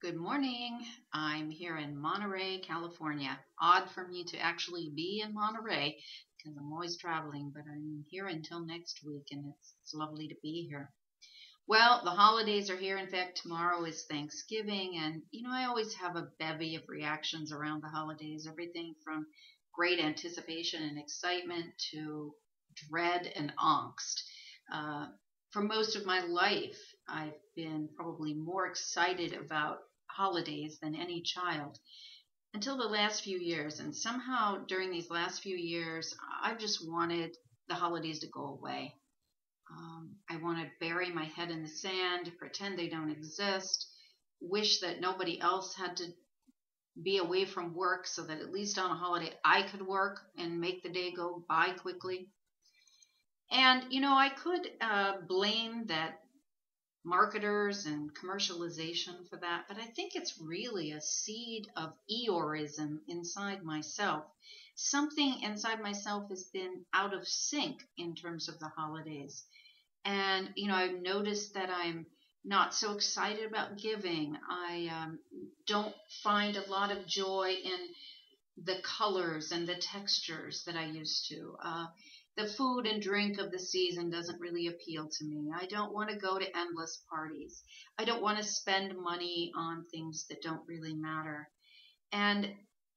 Good morning. I'm here in Monterey, California. Odd for me to actually be in Monterey because I'm always traveling, but I'm here until next week and it's lovely to be here. Well, the holidays are here. In fact, tomorrow is Thanksgiving, and I always have a bevy of reactions around the holidays, everything from great anticipation and excitement to dread and angst. Uh, for most of my life, I've been probably more excited about holidays than any child until the last few years. And somehow during these last few years, I've just wanted the holidays to go away. I want to bury my head in the sand, pretend they don't exist, wish that nobody else had to be away from work so that at least on a holiday I could work and make the day go by quickly. And, I could blame that marketers and commercialization for that, but I think it's really a seed of Eeyoreism inside myself. Something inside myself has been out of sync in terms of the holidays. And, I've noticed that I'm not so excited about giving. I don't find a lot of joy in the colors and the textures that I used to. The food and drink of the season doesn't really appeal to me. I don't want to go to endless parties. I don't want to spend money on things that don't really matter. And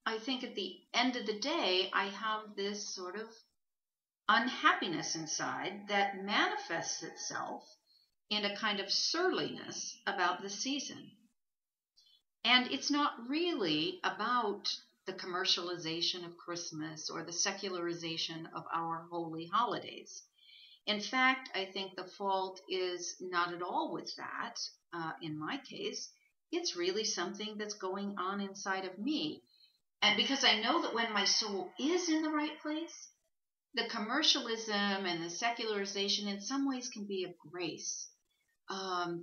I think at the end of the day, I have this sort of unhappiness inside that manifests itself in a kind of surliness about the season. And it's not really about the commercialization of Christmas or the secularization of our holy holidays. In fact, I think the fault is not at all with that. In my case, it's really something that's going on inside of me. And because I know that when my soul is in the right place, the commercialism and the secularization in some ways can be a grace.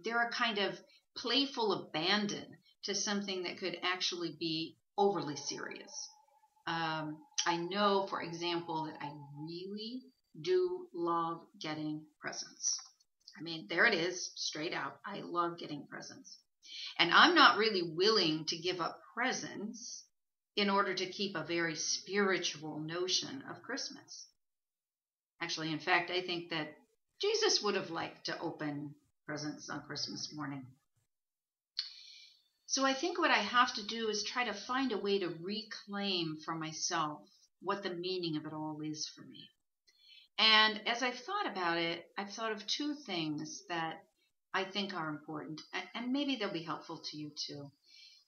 They're a kind of playful abandon to something that could actually be overly serious. I know, for example, that I really do love getting presents. I mean, there it is, straight out. I love getting presents. And I'm not really willing to give up presents in order to keep a very spiritual notion of Christmas. Actually, in fact, I think that Jesus would have liked to open presents on Christmas morning. So I think what I have to do is try to find a way to reclaim for myself what the meaning of it all is for me. And as I've thought about it, I've thought of two things that I think are important, and maybe they'll be helpful to you too.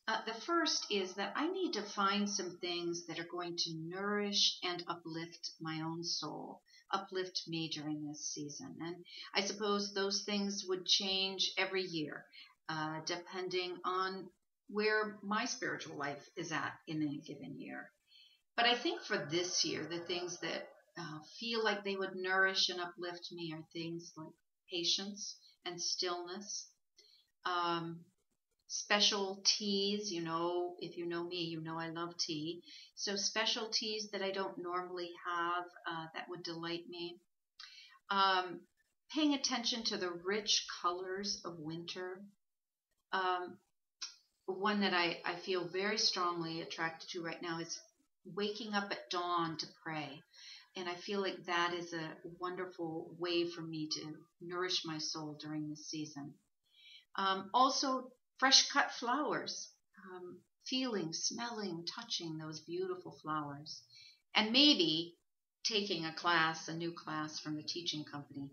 The first is that I need to find some things that are going to nourish and uplift my own soul, uplift me during this season. And I suppose those things would change every year, depending on where my spiritual life is at in any given year. But I think for this year, the things that feel like they would nourish and uplift me are things like patience and stillness. Special teas, if you know me, I love tea. So special teas that I don't normally have that would delight me. Paying attention to the rich colors of winter. One that I feel very strongly attracted to right now is waking up at dawn to pray. And I feel like that is a wonderful way for me to nourish my soul during this season. Also, fresh cut flowers, feeling, smelling, touching those beautiful flowers. And maybe taking a new class from the teaching company.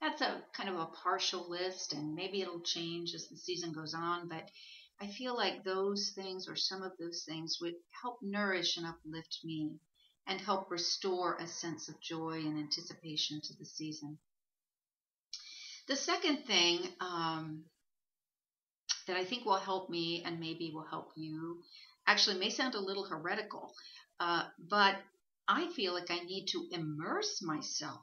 That's a kind of a partial list, and maybe it'll change as the season goes on, but I feel like those things or some of those things would help nourish and uplift me and help restore a sense of joy and anticipation to the season. The second thing that I think will help me and maybe will help you actually may sound a little heretical, but I feel like I need to immerse myself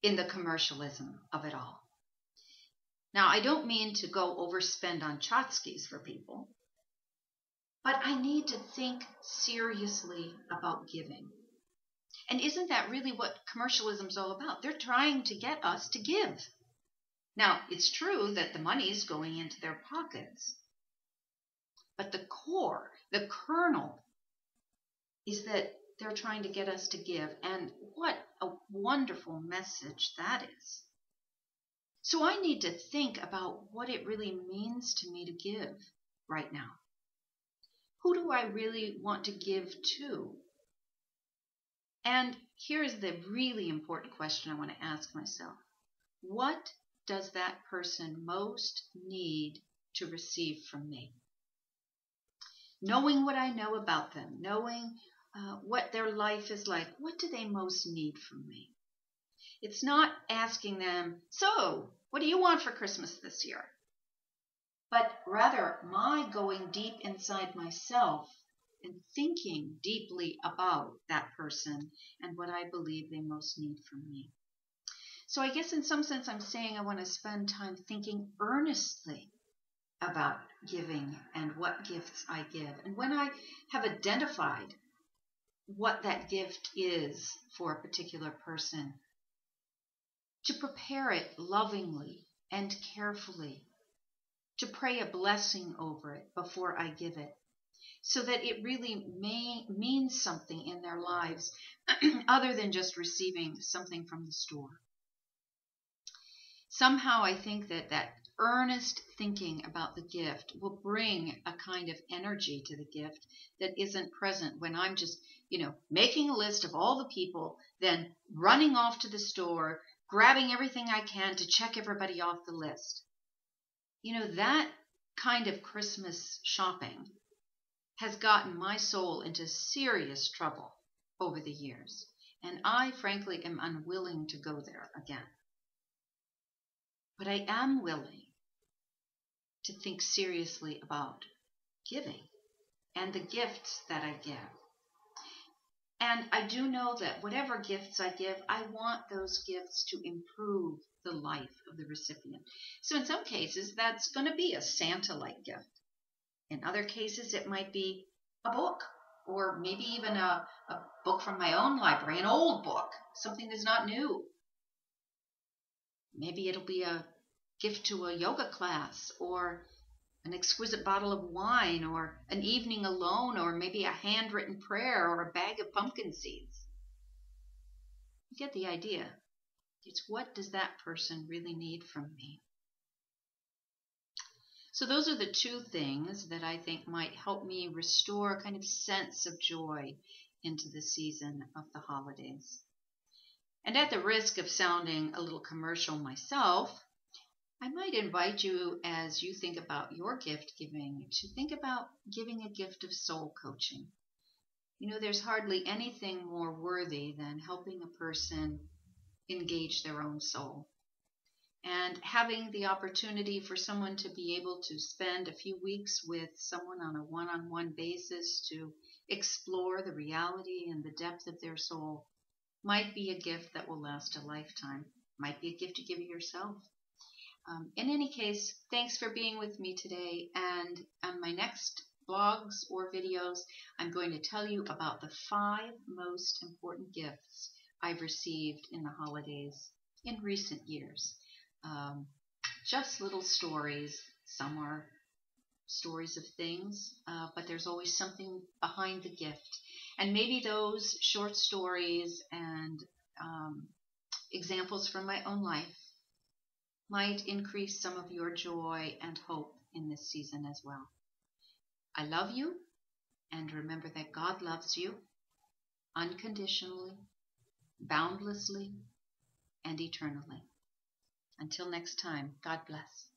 in the commercialism of it all. Now, I don't mean to go overspend on tchotchkes for people, but I need to think seriously about giving. And isn't that really what commercialism is all about? They're trying to get us to give. Now, it's true that the money's going into their pockets, But the core, the kernel, is that they're trying to get us to give. And what a wonderful message that is. So I need to think about what it really means to me to give right now. Who do I really want to give to? And here's the really important question I want to ask myself. What does that person most need to receive from me? Knowing what I know about them, knowing what their life is like, what do they most need from me? It's not asking them, so, what do you want for Christmas this year? But rather, my going deep inside myself and thinking deeply about that person and what I believe they most need from me. So I guess in some sense I'm saying I want to spend time thinking earnestly about giving and what gifts I give. And when I have identified what that gift is for a particular person, to prepare it lovingly and carefully, to pray a blessing over it before I give it, so that it really means something in their lives other than just receiving something from the store. Somehow I think that earnest thinking about the gift will bring a kind of energy to the gift that isn't present when I'm just, making a list of all the people, then running off to the store, grabbing everything I can to check everybody off the list. That kind of Christmas shopping has gotten my soul into serious trouble over the years. And I, frankly, am unwilling to go there again. But I am willing to think seriously about giving and the gifts that I give. And I do know that whatever gifts I give, I want those gifts to improve the life of the recipient. So in some cases, that's going to be a Santa-like gift. In other cases, it might be a book, or maybe even a book from my own library, an old book, something that's not new. Maybe it'll be a gift to a yoga class, or an exquisite bottle of wine, or an evening alone, or maybe a handwritten prayer, or a bag of pumpkin seeds. You get the idea. It's what does that person really need from me? So those are the two things that I think might help me restore a kind of sense of joy into the season of the holidays. And at the risk of sounding a little commercial myself, I might invite you, as you think about your gift giving, to think about giving a gift of soul coaching. There's hardly anything more worthy than helping a person engage their own soul. And having the opportunity for someone to be able to spend a few weeks with someone on a one-on-one basis to explore the reality and the depth of their soul might be a gift that will last a lifetime. Might be a gift you give yourself. In any case, thanks for being with me today. And on my next blogs or videos, I'm going to tell you about the 5 most important gifts I've received in the holidays in recent years. Just little stories. Some are stories of things, but there's always something behind the gift. And maybe those short stories and examples from my own life might increase some of your joy and hope in this season as well. I love you, and remember that God loves you unconditionally, boundlessly, and eternally. Until next time, God bless.